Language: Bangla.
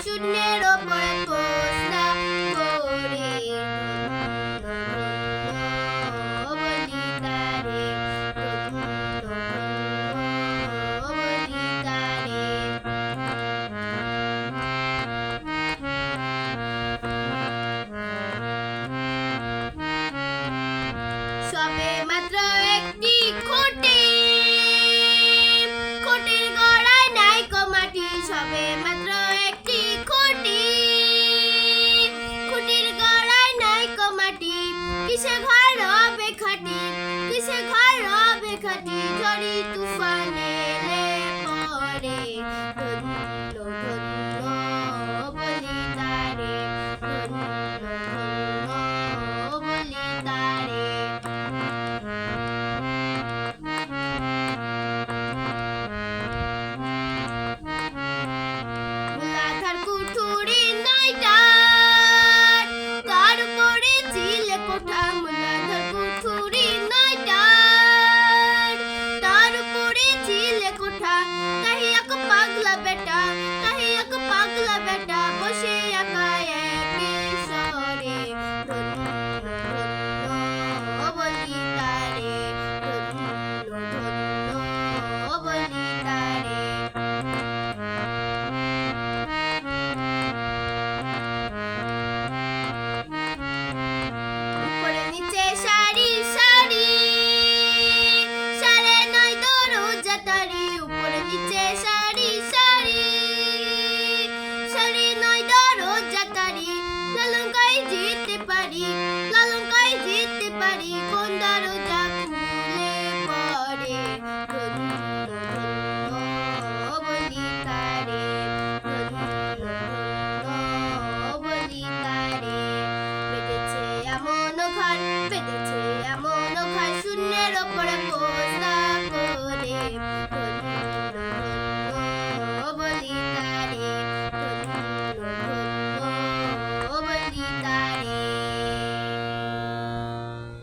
শূন্যের ওপরে পোস্তা করে বলিতারে বলিতারে। সবে মাত্র একটি খুঁটি, খুঁটির গোড়ায় নাইকো মাটি। সবে মাত্র একটি খুঁটি, খুঁটির গোড়ায় নাইকো মাটি। কিসে ঘর হবে খাটি, কিসে ঘর হবে খাটি। ঝড়ি তুফানে